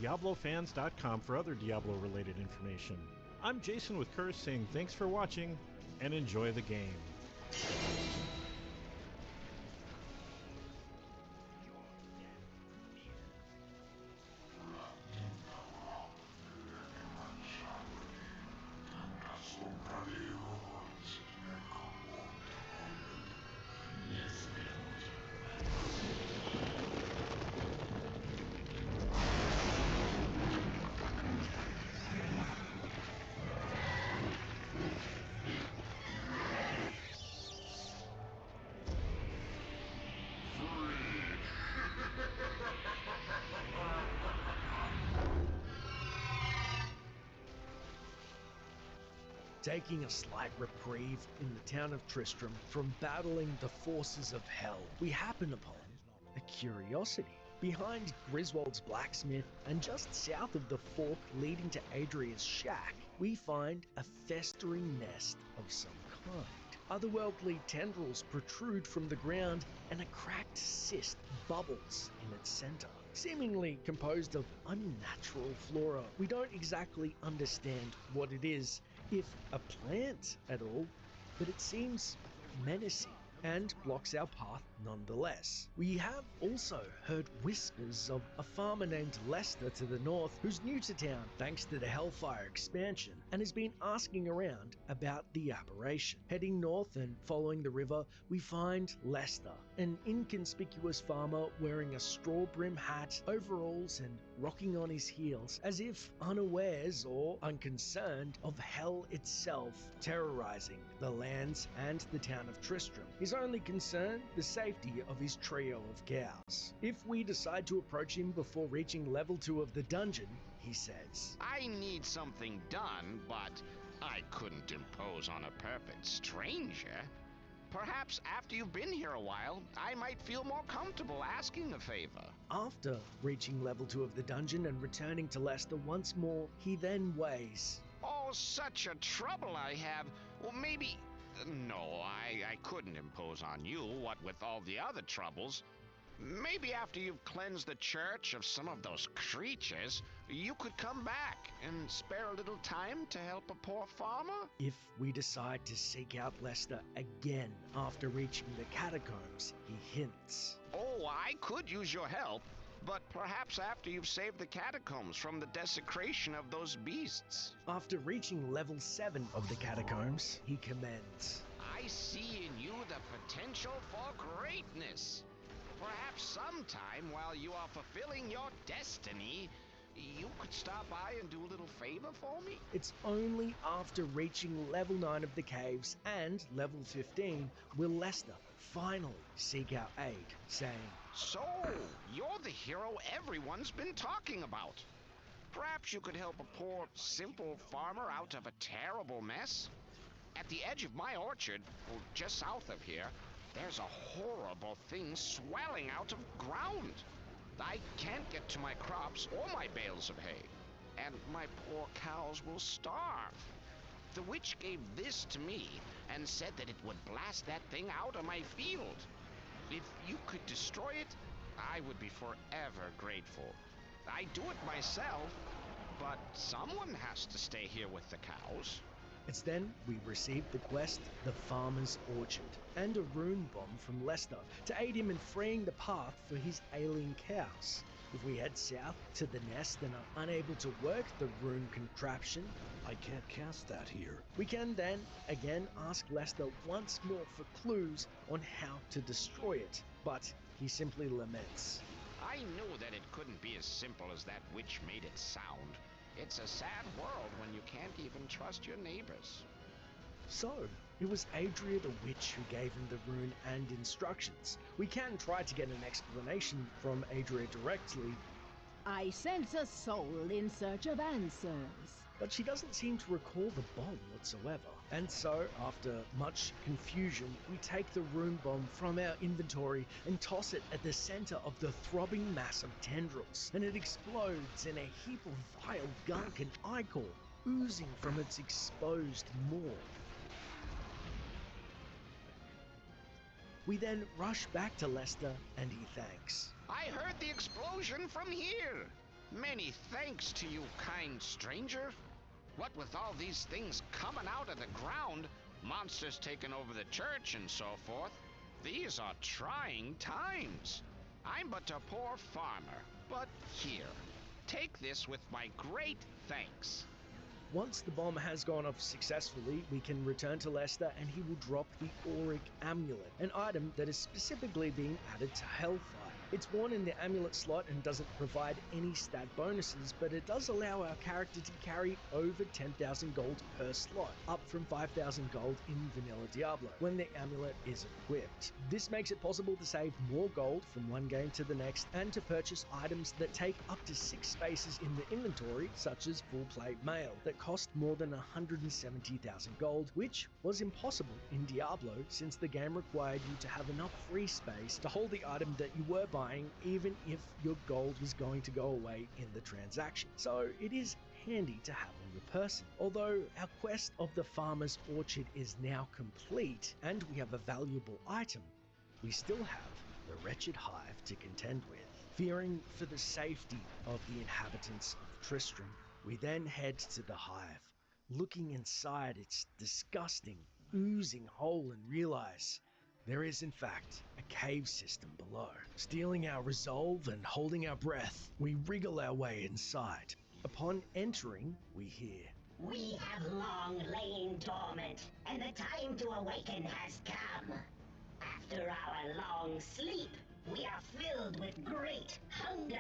DiabloFans.com for other Diablo-related information. I'm Jason with Curse saying thanks for watching, and enjoy the game. Taking a slight reprieve in the town of Tristram from battling the forces of hell, we happen upon a curiosity. Behind Griswold's blacksmith and just south of the fork leading to Adria's shack, we find a festering nest of some kind. Otherworldly tendrils protrude from the ground and a cracked cyst bubbles in its center, seemingly composed of unnatural flora. We don't exactly understand what it is, if a plant at all, but it seems menacing and blocks our path nonetheless. We have also heard whispers of a farmer named Lester to the north who's new to town thanks to the Hellfire expansion and has been asking around about the aberration. Heading north and following the river, we find Lester, an inconspicuous farmer wearing a straw brim hat, overalls, and rocking on his heels as if unawares or unconcerned of hell itself terrorizing the lands and the town of Tristram. His only concern, the safety of his trio of cows. If we decide to approach him before reaching level 2 of the dungeon, he says, I need something done, but I couldn't impose on a perfect stranger. Perhaps after you've been here a while, I might feel more comfortable asking a favor. After reaching level 2 of the dungeon and returning to Lester once more, he then weighs. Oh, such a trouble I have. Well, maybe... No, I couldn't impose on you, what with all the other troubles. Maybe after you've cleansed the church of some of those creatures, you could come back and spare a little time to help a poor farmer? If we decide to seek out Lester again after reaching the catacombs, he hints. Oh, I could use your help, but perhaps after you've saved the catacombs from the desecration of those beasts. After reaching level 7 of the catacombs, he commends. I see in you the potential for greatness. Perhaps sometime while you are fulfilling your destiny, you could stop by and do a little favor for me? It's only after reaching level 9 of the caves and level 15 will Lester finally seek our aid, saying, So, you're the hero everyone's been talking about. Perhaps you could help a poor, simple farmer out of a terrible mess? At the edge of my orchard, just south of here, there's a horrible thing swelling out of ground. I can't get to my crops or my bales of hay, and my poor cows will starve. The witch gave this to me and said that it would blast that thing out of my field. If you could destroy it, I would be forever grateful. I'd do it myself, but someone has to stay here with the cows. It's then we receive the quest, The Farmer's Orchard, and a rune bomb from Lester to aid him in freeing the path for his alien cows. If we head south to the nest and are unable to work the rune contraption, I can't cast that here. We can then again ask Lester once more for clues on how to destroy it, but he simply laments. I knew that it couldn't be as simple as that witch made it sound. It's a sad world when you can't even trust your neighbors. So, it was Adria the witch who gave him the rune and instructions. We can try to get an explanation from Adria directly. I sense a soul in search of answers. But she doesn't seem to recall the bomb whatsoever. And so, after much confusion, we take the rune bomb from our inventory and toss it at the center of the throbbing mass of tendrils, and it explodes in a heap of vile gunk and ichor oozing from its exposed maw. We then rush back to Lester and he thanks. I heard the explosion from here. Many thanks to you, kind stranger. What with all these things coming out of the ground, monsters taking over the church and so forth, these are trying times. I'm but a poor farmer, but here, take this with my great thanks. Once the bomb has gone off successfully, we can return to Lester and he will drop the Auric Amulet, an item that is specifically being added to Hellfire. It's worn in the amulet slot and doesn't provide any stat bonuses, but it does allow our character to carry over 10,000 gold per slot, up from 5,000 gold in vanilla Diablo, when the amulet is equipped. This makes it possible to save more gold from one game to the next and to purchase items that take up to 6 spaces in the inventory, such as full plate mail, that cost more than 170,000 gold, which was impossible in Diablo since the game required you to have enough free space to hold the item that you were buying, even if your gold was going to go away in the transaction. So it is handy to have on your person. Although our quest of the Farmer's Orchard is now complete and we have a valuable item, we still have the wretched hive to contend with. Fearing for the safety of the inhabitants of Tristram, we then head to the hive, looking inside its disgusting, oozing hole and realize there is in fact a cave system below. Stealing our resolve and holding our breath, we wriggle our way inside. Upon entering, we hear, "We have long lain dormant, and the time to awaken has come. After our long sleep, we are filled with great hunger.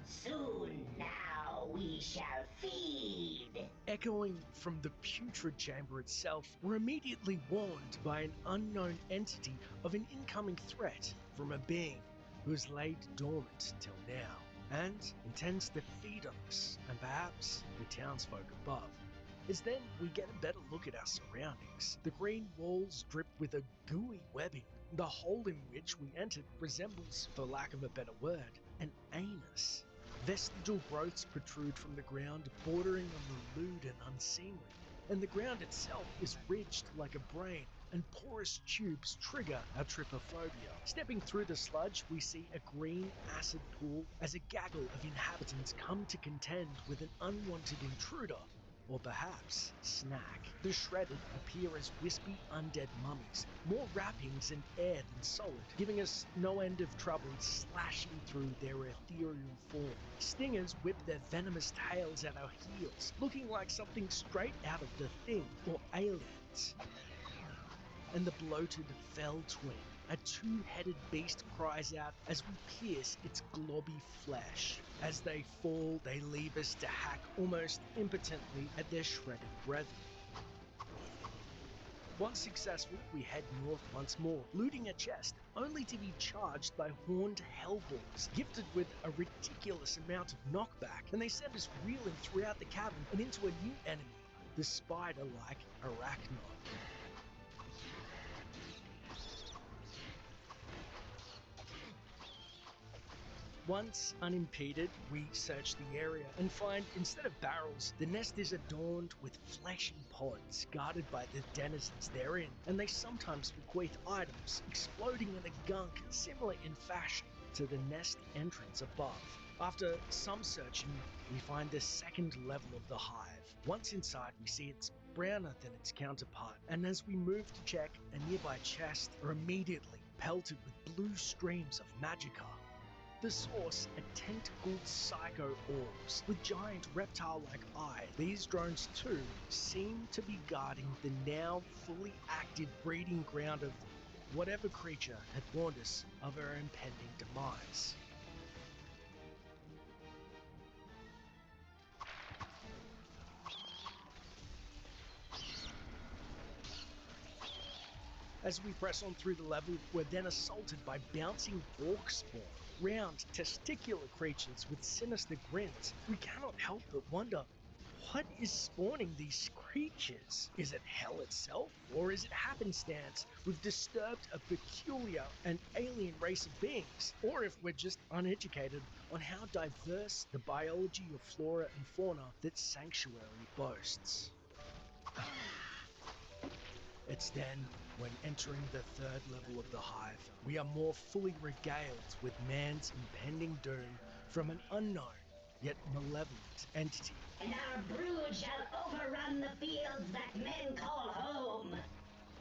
Soon now we shall feed." Echoing from the putrid chamber itself, we're immediately warned by an unknown entity of an incoming threat from a being who has laid dormant till now and intends to feed on us and perhaps the townsfolk above. As then we get a better look at our surroundings. The green walls drip with a gooey webbing. The hole in which we entered resembles, for lack of a better word, an anus. Vestigial growths protrude from the ground, bordering on the lewd and unseemly, and the ground itself is ridged like a brain, and porous tubes trigger our trypophobia. Stepping through the sludge, we see a green acid pool as a gaggle of inhabitants come to contend with an unwanted intruder, or perhaps snack. The shredded appear as wispy undead mummies, more wrappings and air than solid, giving us no end of trouble slashing through their ethereal form. Stingers whip their venomous tails at our heels, looking like something straight out of The Thing or Aliens. And the bloated fell twin, a two-headed beast, cries out as we pierce its globby flesh. As they fall, they leave us to hack almost impotently at their shredded brethren. Once successful, we head north once more, looting a chest, only to be charged by horned hellboars, gifted with a ridiculous amount of knockback, and they send us reeling throughout the cavern and into a new enemy, the spider-like arachnod. Once unimpeded, we search the area and find, instead of barrels, the nest is adorned with fleshy pods guarded by the denizens therein, and they sometimes bequeath items, exploding in a gunk similar in fashion to the nest entrance above. After some searching, we find the second level of the hive. Once inside, we see it's browner than its counterpart, and as we move to check, a nearby chest are immediately pelted with blue streams of magicka. The source are tentacled psycho orbs with giant reptile-like eyes. These drones too seem to be guarding the now fully active breeding ground of whatever creature had warned us of our impending demise. As we press on through the level, we're then assaulted by bouncing orc spawn, round, testicular creatures with sinister grins. We cannot help but wonder, what is spawning these creatures? Is it hell itself, or is it happenstance we've disturbed a peculiar and alien race of beings? Or if we're just uneducated on how diverse the biology of flora and fauna that Sanctuary boasts. It's then, when entering the third level of the hive, we are more fully regaled with man's impending doom from an unknown yet malevolent entity. And our brood shall overrun the fields that men call home.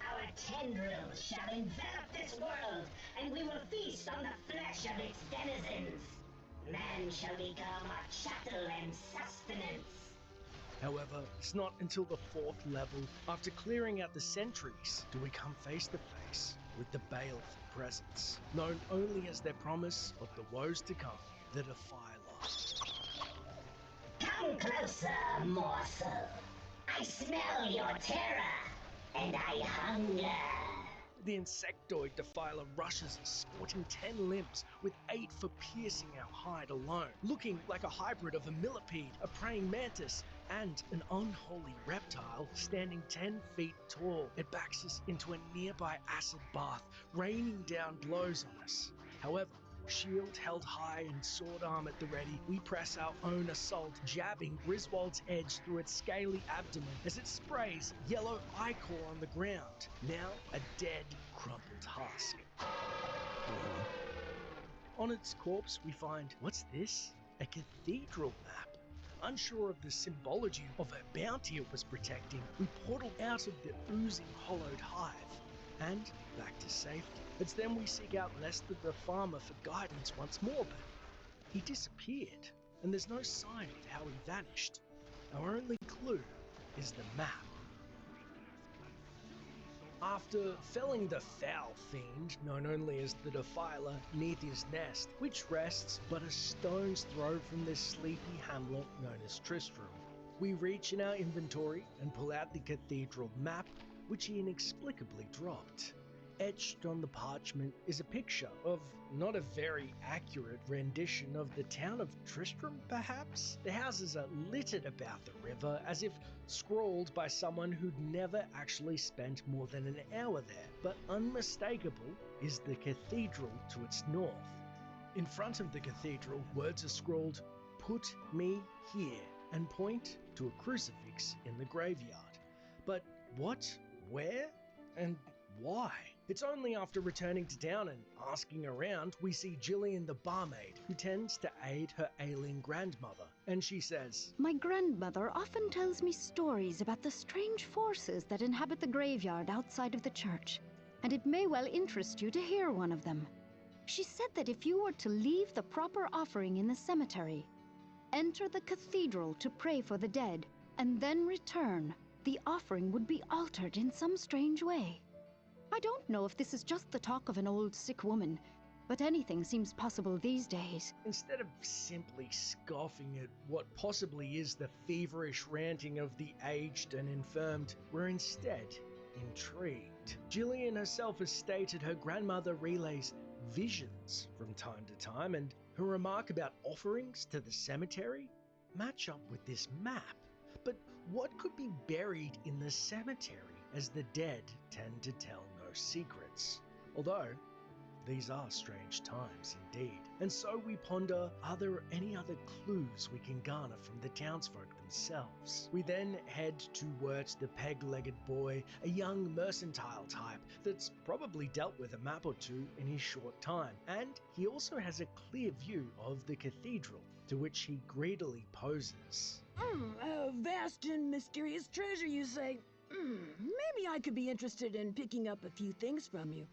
Our tendrils shall envelop this world, and we will feast on the flesh of its denizens. Man shall become our chattel and sustenance. However, it's not until the 4th level, after clearing out the sentries, do we come face to face with the baleful presence, known only as their promise of the woes to come, the Defiler. Come closer, morsel. I smell your terror, and I hunger. The insectoid Defiler rushes us, sporting 10 limbs, with 8 for piercing our hide alone, looking like a hybrid of a millipede, a praying mantis, and an unholy reptile standing 10 feet tall. It backs us into a nearby acid bath, raining down blows on us. However, shield held high and sword arm at the ready, we press our own assault, jabbing Griswold's edge through its scaly abdomen as it sprays yellow ichor on the ground, now a dead, crumpled husk. On its corpse we find, what's this? A cathedral map. Unsure of the symbology of a bounty it was protecting, we portaled out of the oozing hollowed hive and back to safety. It's then we seek out Lester the farmer for guidance once more, but he disappeared, and there's no sign of how he vanished. Our only clue is the map. After felling the foul fiend, known only as the Defiler, neath his nest, which rests but a stone's throw from this sleepy hamlet known as Tristram, we reach in our inventory and pull out the cathedral map, which he inexplicably dropped. Etched on the parchment is a picture of not a very accurate rendition of the town of Tristram, perhaps? The houses are littered about the river as if scrawled by someone who'd never actually spent more than an hour there, but unmistakable is the cathedral to its north. In front of the cathedral, words are scrawled, "Put me here," and point to a crucifix in the graveyard. But what, where, and why? It's only after returning to town and asking around we see Jillian the barmaid, who tends to aid her ailing grandmother, and she says, My grandmother often tells me stories about the strange forces that inhabit the graveyard outside of the church, and it may well interest you to hear one of them. She said that if you were to leave the proper offering in the cemetery, enter the cathedral to pray for the dead, and then return, the offering would be altered in some strange way. I don't know if this is just the talk of an old sick woman, but anything seems possible these days. Instead of simply scoffing at what possibly is the feverish ranting of the aged and infirmed, we're instead intrigued. Jillian herself has stated her grandmother relays visions from time to time, and her remark about offerings to the cemetery match up with this map. But what could be buried in the cemetery, as the dead tend to tell no secrets? Although, these are strange times indeed. And so we ponder, are there any other clues we can garner from the townsfolk themselves? We then head to Wirt the peg-legged boy, a young mercantile type that's probably dealt with a map or two in his short time. And he also has a clear view of the cathedral, to which he greedily poses. A vast and mysterious treasure, you say? Maybe I could be interested in picking up a few things from you.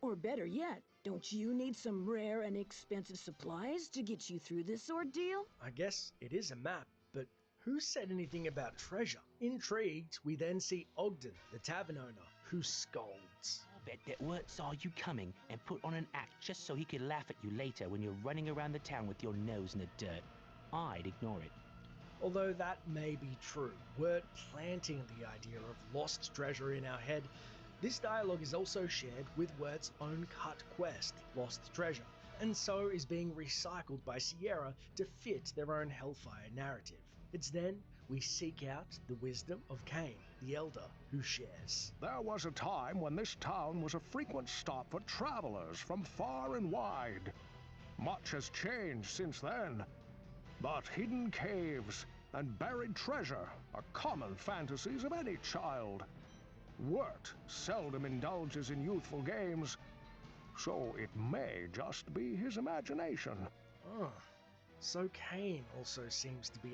Or better yet, don't you need some rare and expensive supplies to get you through this ordeal? I guess it is a map, but who said anything about treasure? Intrigued, we then see Ogden, the tavern owner, who scolds. I'll bet that Wirt saw you coming and put on an act just so he could laugh at you later when you're running around the town with your nose in the dirt. I'd ignore it. Although that may be true, Wirt planting the idea of lost treasure in our head, this dialogue is also shared with Wirt's own cut quest, Lost Treasure, and so is being recycled by Sierra to fit their own Hellfire narrative. It's then we seek out the wisdom of Cain, the Elder, who shares. There was a time when this town was a frequent stop for travelers from far and wide. Much has changed since then, but hidden caves and buried treasure are common fantasies of any child. Wirt seldom indulges in youthful games, so it may just be his imagination. Oh, So Cain also seems to be a